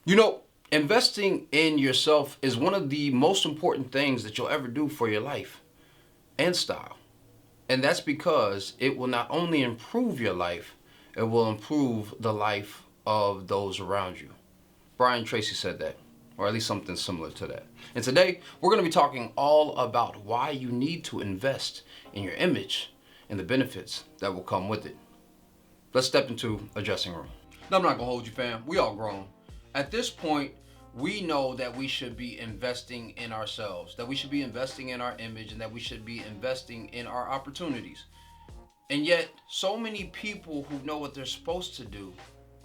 You know, investing in yourself is one of the most important things that you'll ever do for your life and style. And that's because it will not only improve your life, it will improve the life of those around you. Brian Tracy said that, or at least something similar to that. And today, we're going to be talking all about why you need to invest in your image and the benefits that will come with it. Let's step into a dressing room. No, I'm not gonna hold you, fam. We all grown. At this point, we know that we should be investing in ourselves, that we should be investing in our image, and that we should be investing in our opportunities. And yet, so many people who know what they're supposed to do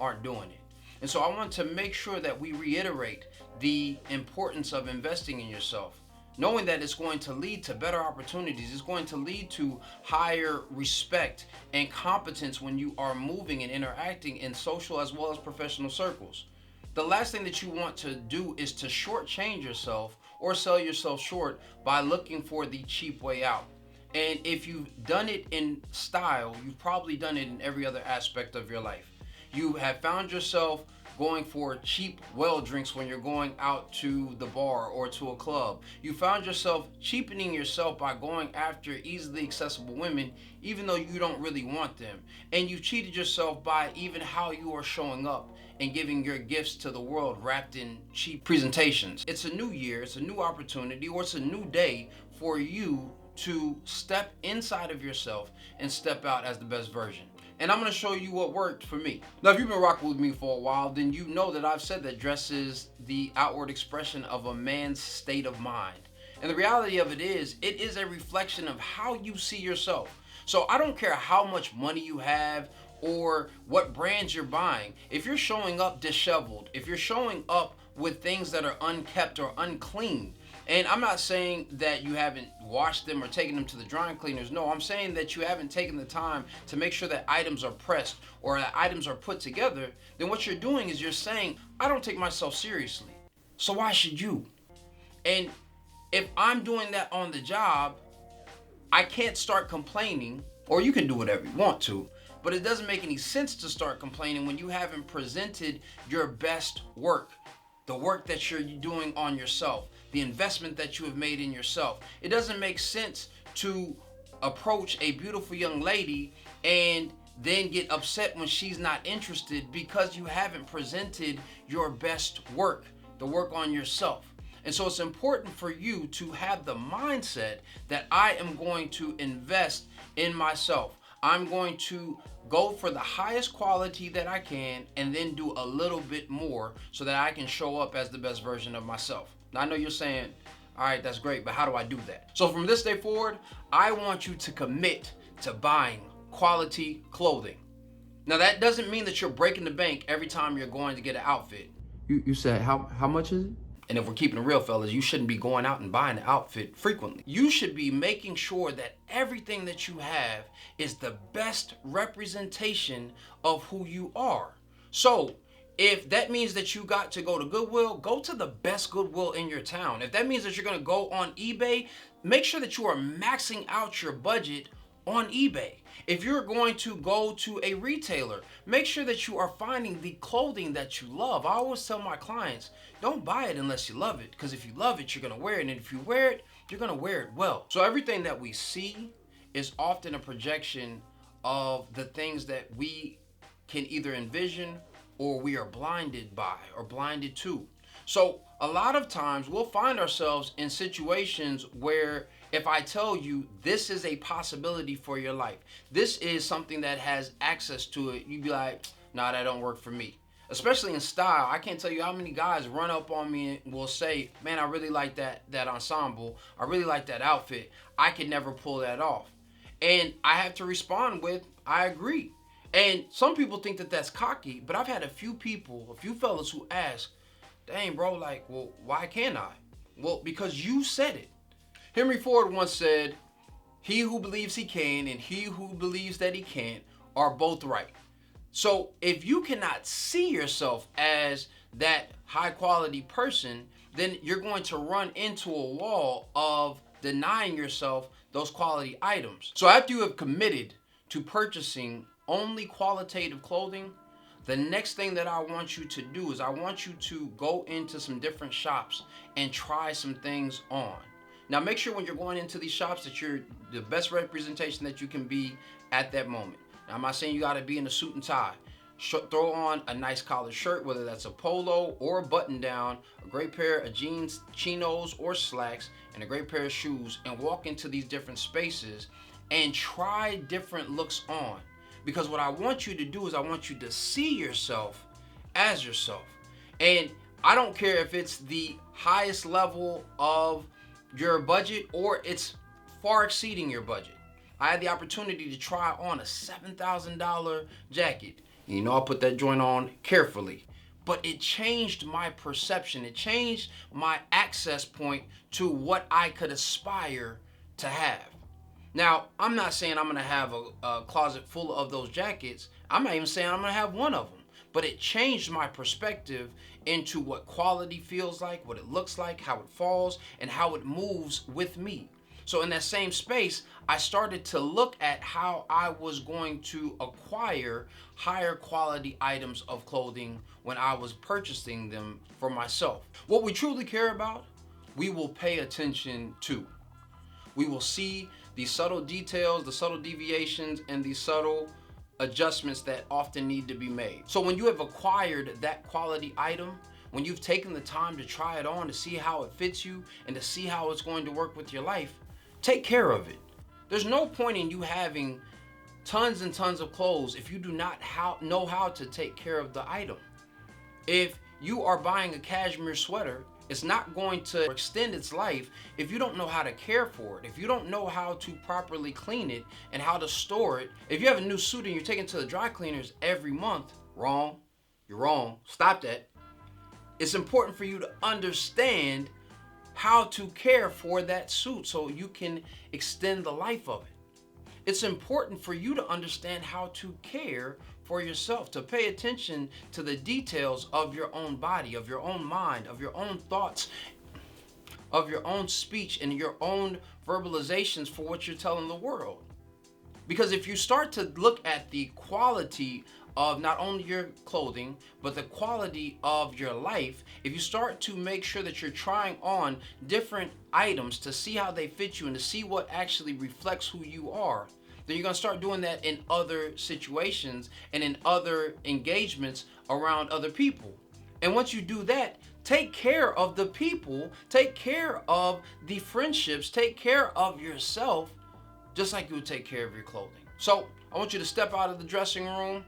aren't doing it. And so I want to make sure that we reiterate the importance of investing in yourself, knowing that it's going to lead to better opportunities. It's going to lead to higher respect and competence when you are moving and interacting in social as well as professional circles. The last thing that you want to do is to shortchange yourself or sell yourself short by looking for the cheap way out. And if you've done it in style, you've probably done it in every other aspect of your life. You have found yourself going for cheap well drinks when you're going out to the bar or to a club. You found yourself cheapening yourself by going after easily accessible women even though you don't really want them. And you cheated yourself by even how you are showing up and giving your gifts to the world wrapped in cheap presentations. It's a new year, it's a new opportunity, or it's a new day for you to step inside of yourself and step out as the best version. And I'm going to show you what worked for me. Now, if you've been rocking with me for a while, then you know that I've said that dress is the outward expression of a man's state of mind. And the reality of it is a reflection of how you see yourself. So I don't care how much money you have or what brands you're buying. If you're showing up disheveled, if you're showing up with things that are unkept or unclean, and I'm not saying that you haven't washed them or taken them to the drying cleaners. No, I'm saying that you haven't taken the time to make sure that items are pressed or that items are put together. Then what you're doing is you're saying, I don't take myself seriously. So why should you? And if I'm doing that on the job, I can't start complaining, or you can do whatever you want to, but it doesn't make any sense to start complaining when you haven't presented your best work, the work that you're doing on yourself, the investment that you have made in yourself. It doesn't make sense to approach a beautiful young lady and then get upset when she's not interested because you haven't presented your best work, the work on yourself. And so it's important for you to have the mindset that I am going to invest in myself. I'm going to go for the highest quality that I can and then do a little bit more so that I can show up as the best version of myself. Now, I know you're saying, all right, that's great, but how do I do that? So from this day forward, I want you to commit to buying quality clothing. Now, that doesn't mean that you're breaking the bank every time you're going to get an outfit. You said, how much is it? And if we're keeping it real, fellas, you shouldn't be going out and buying an outfit frequently. You should be making sure that everything that you have is the best representation of who you are. So, if that means that you got to go to Goodwill, go to the best Goodwill in your town. If that means that you're going to go on eBay, make sure that you are maxing out your budget on eBay. If you're going to go to a retailer, make sure that you are finding the clothing that you love. I always tell my clients, don't buy it unless you love it, because if you love it, you're going to wear it. And if you wear it, you're going to wear it well. So everything that we see is often a projection of the things that we can either envision or we are blinded by or blinded to. So a lot of times we'll find ourselves in situations where if I tell you this is a possibility for your life, this is something that has access to it, you'd be like, nah, that don't work for me. Especially in style, I can't tell you how many guys run up on me and will say, man, I really like that ensemble. I really like that outfit. I could never pull that off. And I have to respond with, I agree. And some people think that that's cocky, but I've had a few fellas who ask, dang, bro, like, well, why can't I? Well, because you said it. Henry Ford once said, he who believes he can and he who believes that he can't are both right. So if you cannot see yourself as that high quality person, then you're going to run into a wall of denying yourself those quality items. So after you have committed to purchasing only qualitative clothing, The next thing that I want you to do is I want you to go into some different shops and try some things on. Now make sure when you're going into these shops that you're the best representation that you can be at that moment. Now I'm not saying you got to be in a suit and tie. Throw on a nice collared shirt, whether that's a polo or a button down, a great pair of jeans, chinos or slacks, and a great pair of shoes, and walk into these different spaces and try different looks on. Because what I want you to do is I want you to see yourself as yourself. And I don't care if it's the highest level of your budget or it's far exceeding your budget. I had the opportunity to try on a $7,000 jacket. You know, I put that joint on carefully, but it changed my perception. It changed my access point to what I could aspire to have. Now, I'm not saying I'm going to have a closet full of those jackets. I'm not even saying I'm going to have one of them. But it changed my perspective into what quality feels like, what it looks like, how it falls, and how it moves with me. So in that same space, I started to look at how I was going to acquire higher quality items of clothing when I was purchasing them for myself. What we truly care about, we will pay attention to. We will see the subtle details, the subtle deviations, and the subtle adjustments that often need to be made. So when you have acquired that quality item, when you've taken the time to try it on, to see how it fits you and to see how it's going to work with your life, take care of it. There's no point in you having tons and tons of clothes if you do not know how to take care of the item. If you are buying a cashmere sweater, it's not going to extend its life if you don't know how to care for it, if you don't know how to properly clean it and how to store it. If you have a new suit and you're taking it to the dry cleaners every month, wrong. You're wrong. Stop that. It's important for you to understand how to care for that suit so you can extend the life of it. It's important for you to understand how to care for yourself, to pay attention to the details of your own body, of your own mind, of your own thoughts, of your own speech, and your own verbalizations for what you're telling the world. Because if you start to look at the quality of not only your clothing, but the quality of your life, if you start to make sure that you're trying on different items to see how they fit you and to see what actually reflects who you are, then you're going to start doing that in other situations and in other engagements around other people. And once you do that, take care of the people, take care of the friendships, take care of yourself, just like you would take care of your clothing. So I want you to step out of the dressing room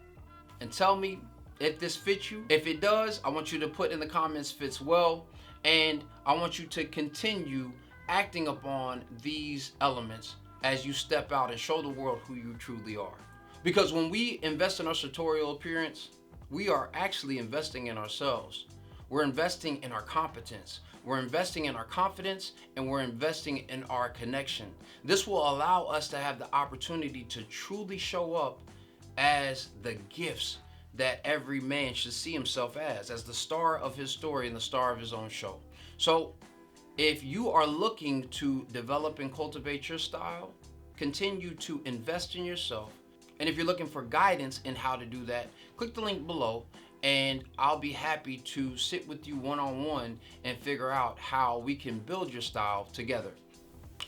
and tell me if this fits you. If it does, I want you to put in the comments fits well, and I want you to continue acting upon these elements as you step out and show the world who you truly are. Because when we invest in our sartorial appearance, we are actually investing in ourselves. We're investing in our competence. We're investing in our confidence, and we're investing in our connection. This will allow us to have the opportunity to truly show up as the gifts that every man should see himself as the star of his story and the star of his own show. So if you are looking to develop and cultivate your style, continue to invest in yourself. And if you're looking for guidance in how to do that, click the link below and I'll be happy to sit with you one-on-one and figure out how we can build your style together.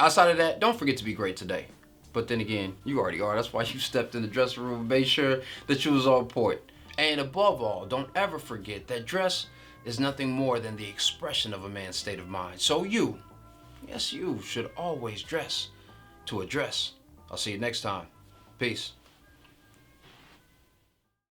Outside of that, don't forget to be great today. But then again, you already are. That's why you stepped in the dressing room and made sure that you was on point. And above all, don't ever forget that dress is nothing more than the expression of a man's state of mind. So you, yes you, should always dress to address. I'll see you next time. Peace.